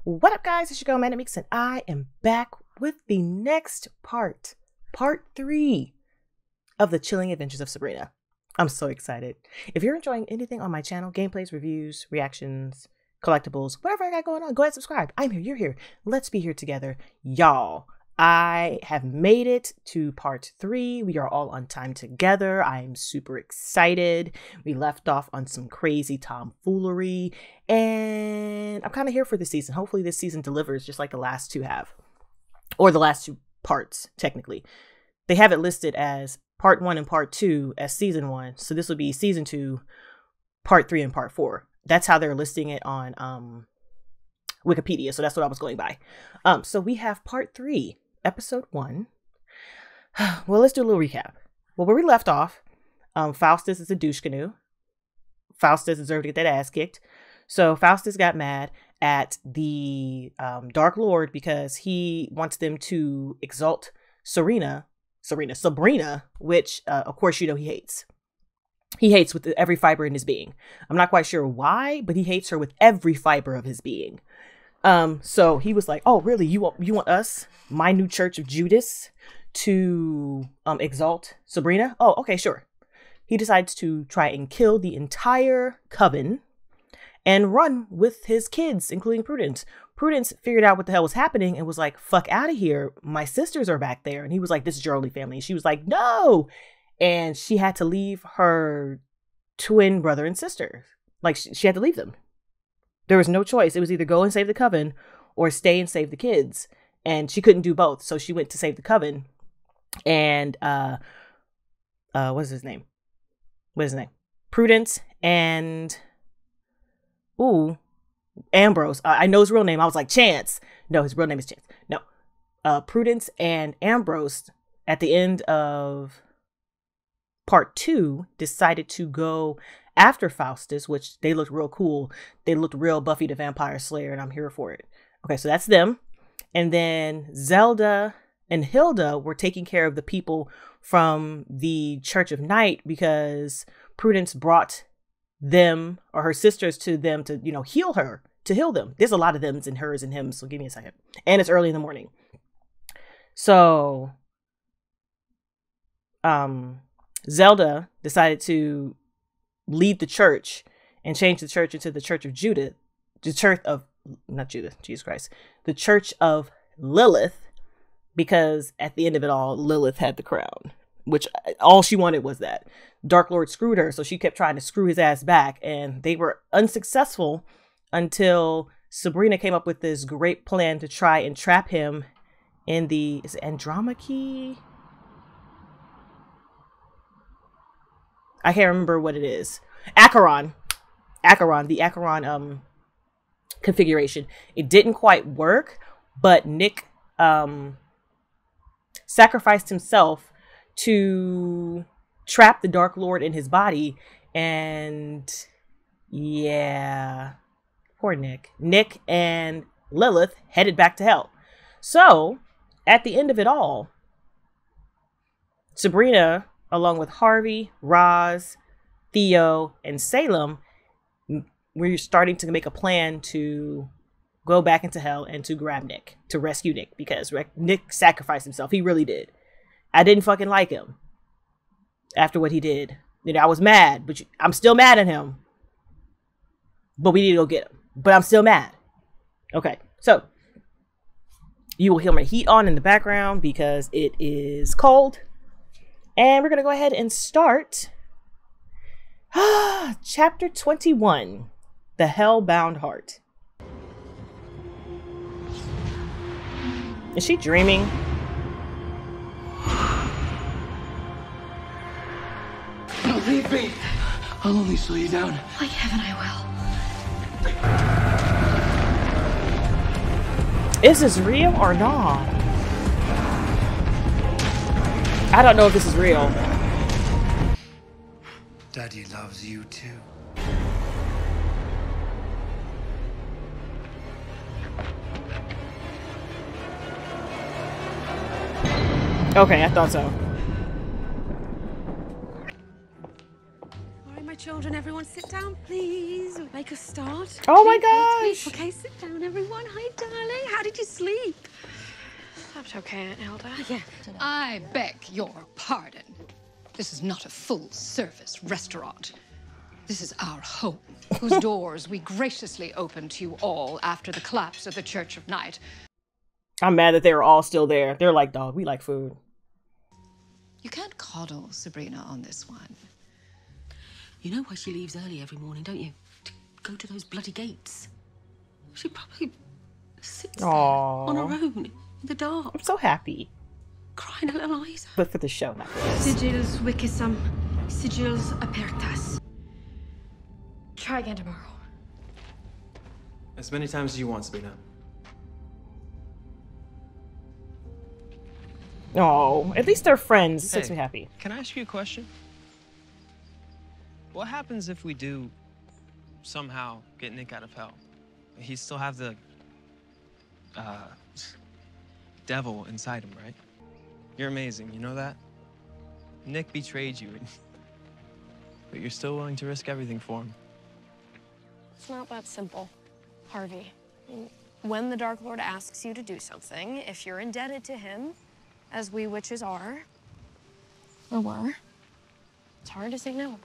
What up, guys? It's your girl ManicMeeks, and I am back with the next part 3 of the chilling adventures of Sabrina. I'm so excited. If you're enjoying anything on my channel, gameplays, reviews, reactions, collectibles, whatever I got going on, go ahead and subscribe. I'm here, you're here. Let's be here together. Y'all, I have made it to part 3. We are all on time together. I am super excited. We left off on some crazy tomfoolery, and I'm kind of here for this season. Hopefully this season delivers just like the last two have, or the last two parts, technically. They have it listed as part 1 and part 2 as season 1. So this would be season 2, part 3 and part 4. That's how they're listing it on Wikipedia. So that's what I was going by. So we have part 3. Episode 1. Well, let's do a little recap. Well, where we left off, Faustus is a douche canoe. Faustus deserved to get that ass kicked. So Faustus got mad at the Dark Lord because he wants them to exalt Sabrina, which of course you know he hates. He hates with every fiber in his being. I'm not quite sure why, but he hates her with every fiber of his being. So he was like, "Oh, really? You want us, my new Church of Judas, to exalt Sabrina? Oh, okay, sure." He decides to try and kill the entire coven and run with his kids, including Prudence. Prudence figured out what the hell was happening and was like, "Fuck out of here. My sisters are back there." And he was like, "This is your only family." And she was like, "No." And she had to leave her twin brother and sister. Like she had to leave them. There was no choice. It was either go and save the coven or stay and save the kids. And she couldn't do both. So she went to save the coven. And what's his name? Prudence and Ambrose. I know his real name. I was like, Chance. No, his real name is Chance. No. Prudence and Ambrose at the end of part 2 decided to go after Faustus, which they looked real cool. They looked real Buffy the Vampire Slayer, and I'm here for it. Okay, so that's them. And then Zelda and Hilda were taking care of the people from the Church of Night because Prudence brought them, or her sisters, to them to, heal her, to heal them. There's a lot of thems and hers and him, so give me a second. And it's early in the morning. So, Zelda decided to lead the church and change the church into the Church of Judah, the Church of, not Judah, Jesus Christ, the Church of Lilith, because at the end of it all, Lilith had the crown, which all she wanted was that. Dark Lord screwed her, so she kept trying to screw his ass back, and they were unsuccessful until Sabrina came up with this great plan to try and trap him in the, is it Andromache? I can't remember what it is. Acheron, the Acheron configuration. It didn't quite work, but Nick sacrificed himself to trap the Dark Lord in his body, and yeah, poor Nick. Nick and Lilith headed back to hell. So at the end of it all, Sabrina, along with Harvey, Roz, Theo, and Salem, we're starting to make a plan to go back into hell and to grab Nick, to rescue Nick, because Nick sacrificed himself. He really did. I didn't fucking like him after what he did. I was mad, but I'm still mad at him. But we need to go get him. But I'm still mad. Okay, so you will hear my heat on in the background because it is cold. And we're going to go ahead and start chapter 21, The Hellbound Heart. Is she dreaming? Don't leave me. I'll only slow you down. Like heaven I will. Is this real or not? I don't know if this is real. Daddy loves you too. Okay, I thought so. All right, my children, everyone sit down, please. Make a start. Oh my Please, gosh. okay, sit down, everyone. Hi, darling. How did you sleep? Slept okay, Aunt Hilda. Yeah. I beg your pardon. This is not a full-service restaurant. This is our home, whose doors we graciously opened to you all after the collapse of the Church of Night. I'm mad that they were all still there. They're like, dog, we like food. You can't coddle Sabrina on this one. You know why she leaves early every morning, don't you? To go to those bloody gates. She probably sits there on her own in the dark. I'm so happy. Crying a little eyes. But for the show, not for this. Sigils wikisam, sigils apertas. Try again tomorrow. As many times as you want, Sabrina. Oh, at least they're friends. This makes me happy. Can I ask you a question? What happens if we do somehow get Nick out of hell? He still have the devil inside him, right? You're amazing, you know that? Nick betrayed you, but you're still willing to risk everything for him. It's not that simple, Harvey. When the Dark Lord asks you to do something, if you're indebted to him, as we witches are, or were, it's hard to say no.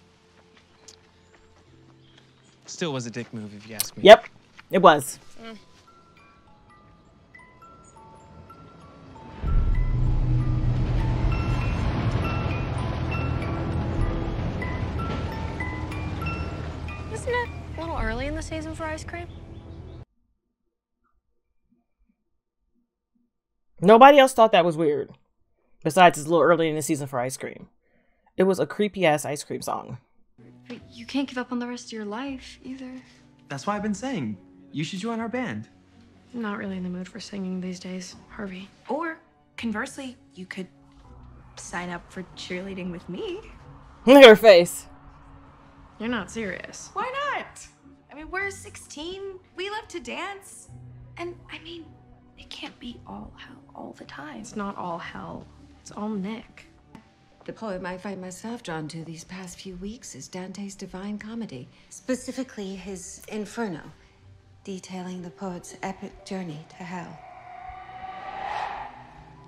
Still was a dick move, if you ask me. Yep, it was. Isn't it a little early in the season for ice cream? Nobody else thought that was weird. Besides, it's a little early in the season for ice cream. It was a creepy-ass ice cream song. But you can't give up on the rest of your life, either. That's why I've been saying, you should join our band. I'm not really in the mood for singing these days, Harvey. Or, conversely, you could sign up for cheerleading with me. Look at her face. You're not serious. Why not? I mean, we're 16. We love to dance. And, I mean, it can't be all hell all the time. It's not all hell. It's all Nick. The poem I find myself drawn to these past few weeks is Dante's Divine Comedy, specifically his Inferno, detailing the poet's epic journey to hell.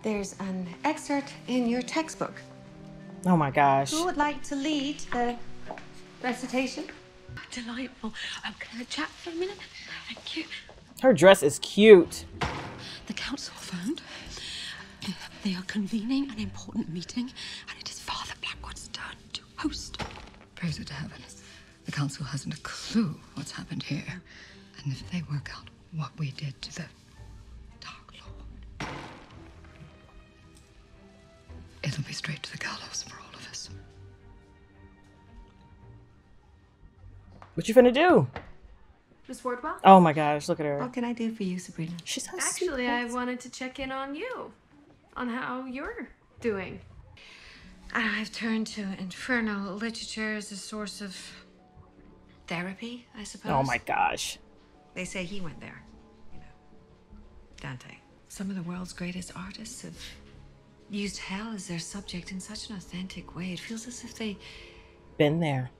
There's an excerpt in your textbook. Oh my gosh. Who would like to lead the recitation? Delightful. Can I chat for a minute? Thank you. Her dress is cute. The council phoned. They are convening an important meeting, and it is Father Blackwood's turn to host. Praise it to heaven. The council hasn't a clue what's happened here. And if they work out what we did to the Dark Lord, it'll be straight to the gallows for all of us. What you finna do? Miss Wardwell? Oh my gosh, look at her. What can I do for you, Sabrina? She's so Actually, sweet. I wanted to check in on you, on how you're doing. I've turned to Inferno literature as a source of therapy, I suppose. Oh my gosh. They say he went there, you know, Dante. Some of the world's greatest artists have used hell as their subject in such an authentic way. It feels as if they Been there.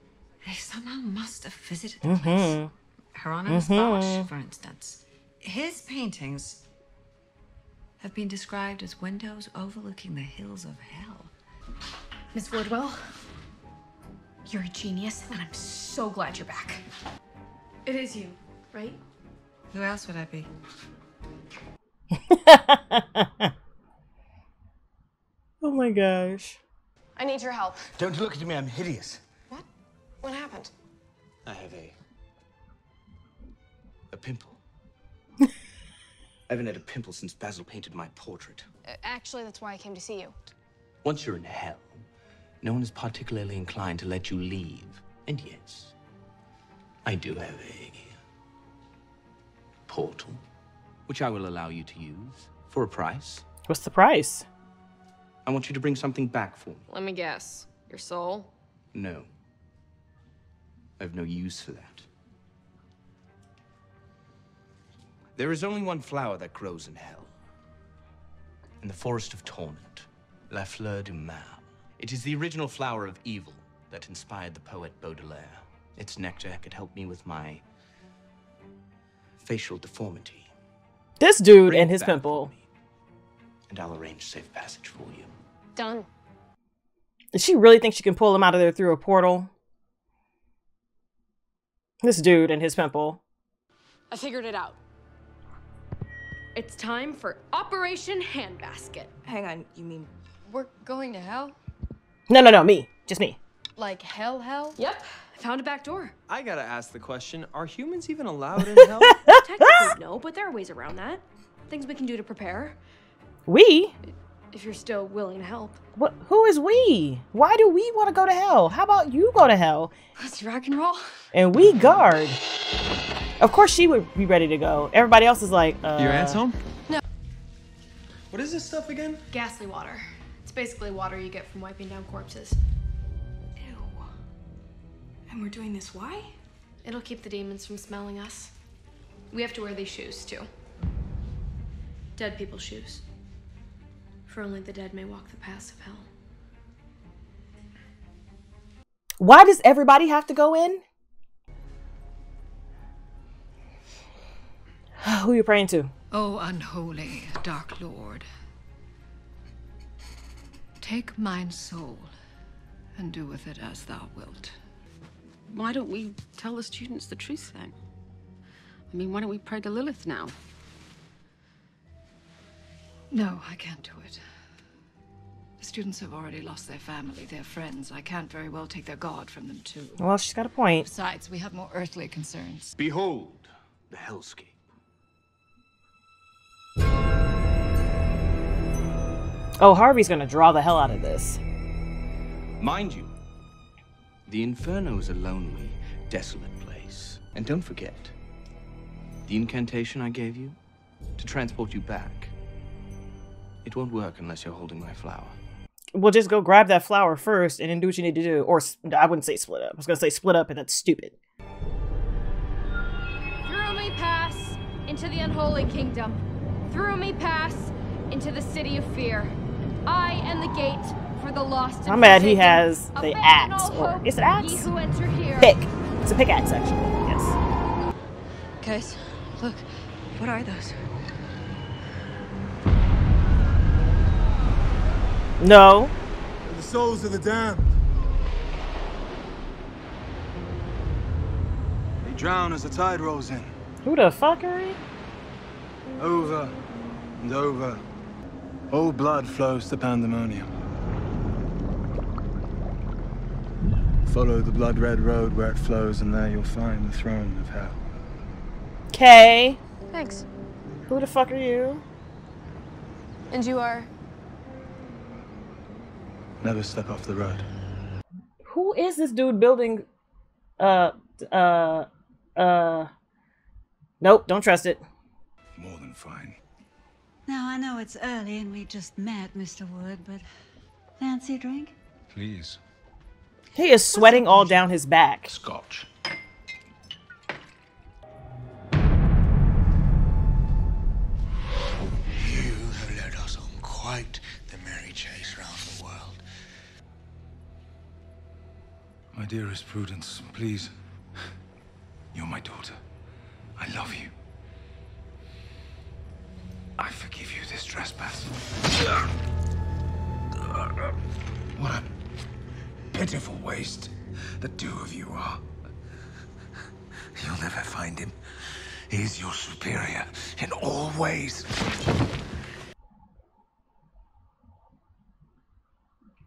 somehow must have visited the place. Hieronymus Bosch, for instance. His paintings have been described as windows overlooking the hills of hell. Miss Wardwell, you're a genius, and I'm so glad you're back. It is you, right? Who else would I be? Oh my gosh. I need your help. Don't look at me, I'm hideous. What? What happened? I have a pimple. I haven't had a pimple since Basil painted my portrait. Actually, that's why I came to see you. Once you're in hell, no one is particularly inclined to let you leave. And yes, I do have a portal, which I will allow you to use for a price. What's the price? I want you to bring something back for me. Let me guess. Your soul? No. I have no use for that. There is only one flower that grows in hell. In the forest of torment, La Fleur du Mal. It is the original flower of evil that inspired the poet Baudelaire. Its nectar could help me with my facial deformity. This dude Bring and it his back pimple. for me, and I'll arrange safe passage for you. Done. Does she really think she can pull him out of there through a portal? This dude and his pimple. I figured it out. It's time for Operation Handbasket. Hang on, you mean We're going to hell? No, me. Just me. Like hell? Yep, I found a back door. I gotta ask the question, are humans even allowed in hell? Technically, no, but there are ways around that. Things we can do to prepare, We? if you're still willing to help. What? Who is we? Why do we want to go to hell? How about you go to hell Let's rock and roll. and we guard? Of course she would be ready to go. Everybody else is like, Your aunt's home? No. What is this stuff again? Ghastly water. It's basically water you get from wiping down corpses. ew? And we're doing this why? It'll keep the demons from smelling us. We have to wear these shoes, too. Dead people's shoes. For only the dead may walk the paths of hell. Why does everybody have to go in? Who are you praying to? O unholy Dark Lord, take mine soul and do with it as thou wilt. Why don't we tell the students the truth then? I mean, why don't we pray to Lilith now? No, I can't do it. The students have already lost their family, their friends. I can't very well take their god from them too. Well, she's got a point. Besides, we have more earthly concerns. Behold the hellscape. Oh, Harvey's gonna draw the hell out of this. Mind you, the Inferno is a lonely, desolate place. And don't forget, the incantation I gave you to transport you back, it won't work unless you're holding my flower. Well, just go grab that flower first and then do what you need to do. Or, I wouldn't say split up. I was gonna say split up and that's stupid. Through me pass into the unholy kingdom. Through me pass into the city of fear. I am the gate for the lost and I'm mad he forsaken. has the Abandon axe. all Or hope, is it axe? ye who enter here. Pick. It's a pickaxe, actually. Yes. Guys, look. What are those? No. The souls of the damned. They drown as the tide rolls in. Who the fuck are you? Over and over. All blood flows to pandemonium. Follow the blood-red road where it flows, and there you'll find the throne of hell. Okay. Thanks. Who the fuck are you? And you are? Never step off the road. Who is this dude building? Nope, don't trust it. More than fine. Now, I know it's early and we just met, Mr. Wood, but fancy a drink? Please. He is sweating all down his back. Scotch. You have led us on quite the merry chase round the world. My dearest Prudence, please. You're my daughter. I love you. I forgive you this trespass. What a pitiful waste the two of you are. You'll never find him. He's your superior in all ways.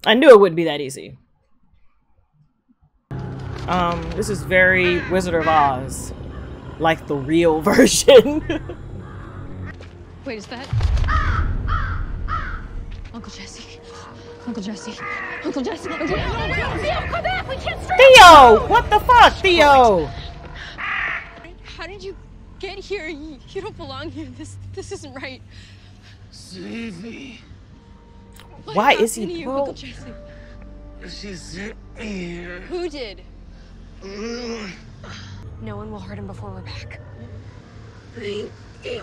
I knew it wouldn't be that easy. This is very Wizard of Oz. Like the real version. Wait, is that? Uncle Jesse. Uncle Jesse. Uncle Jesse. Theo, come back! We can't stray! Theo! What the fuck, Theo? How did you get here? You don't belong here. This isn't right. Save me. What Why is happened he to you, broke? Uncle Jesse? She sent me here. Who did? No one will hurt him before we're back. Thank you.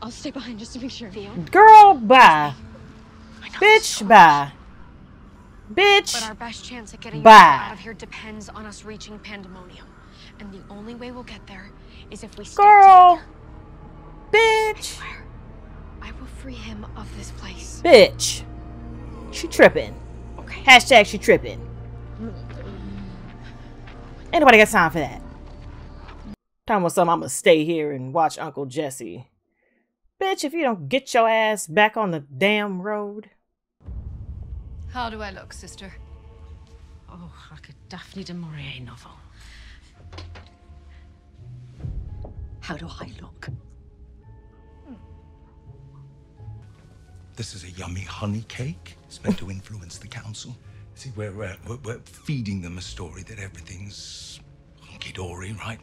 I'll stay behind just to make sure. Theo? Girl, bye. Bitch, bye. Bitch. But our best chance at getting Bye. out of here depends on us reaching Pandemonium. And the only way we'll get there is if we stay Girl. together. Bitch. I will free him of this place. Bitch. She tripping. Okay. Hashtag she tripping. Ain't nobody got time for that. Time with some, I'm gonna stay here and watch Uncle Jesse. Bitch, if you don't get your ass back on the damn road. How do I look, sister? Oh, like a Daphne du Maurier novel. How do I look? This is a yummy honey cake. It's meant to influence the council. See, we're feeding them a story that everything's hunky-dory, right?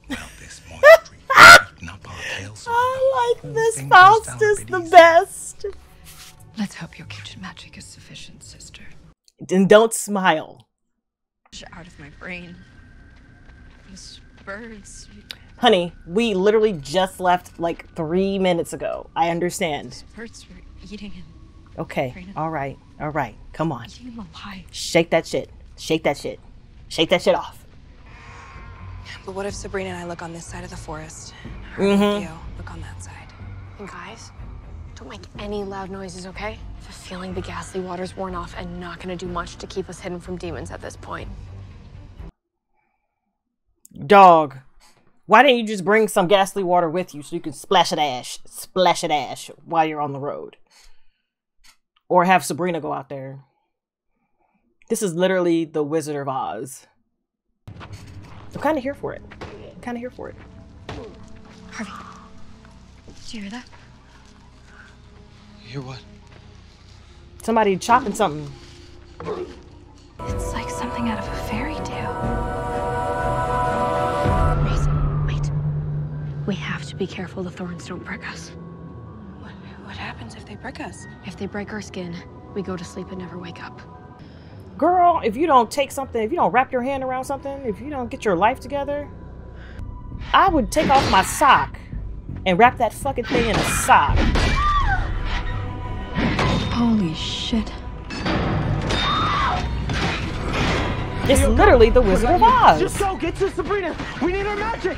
Well, this moistry beaten up our tails. I like this. Faustus the best. Let's hope your kitchen magic is sufficient, sister. And don't smile. Out of my brain. These birds. Honey, we literally just left like 3 minutes ago. I understand. Birds were eating him. Okay. All right. All right. Come on. Eating him alive. Shake that shit. Shake that shit. Shake that shit off. But what if Sabrina and I look on this side of the forest? Mm-hmm. You look on that side. And guys, don't make any loud noises, okay? I have a feeling the ghastly water's worn off and not gonna do much to keep us hidden from demons at this point. Dog. Why didn't you just bring some ghastly water with you so you can splash it ash while you're on the road? Or have Sabrina go out there. This is literally the Wizard of Oz. I'm kind of here for it. I'm kind of here for it. Harvey, do you hear that? You hear what? Somebody chopping something. It's like something out of a fairy tale. Wait. We have to be careful the thorns don't prick us. What happens if they prick us? If they break our skin, we go to sleep and never wake up. Girl, if you don't take something, if you don't wrap your hand around something, if you don't get your life together, I would take off my sock and wrap that fucking thing in a sock. Holy shit. It's literally the Wizard of Oz. Just go, get to Sabrina. We need her magic.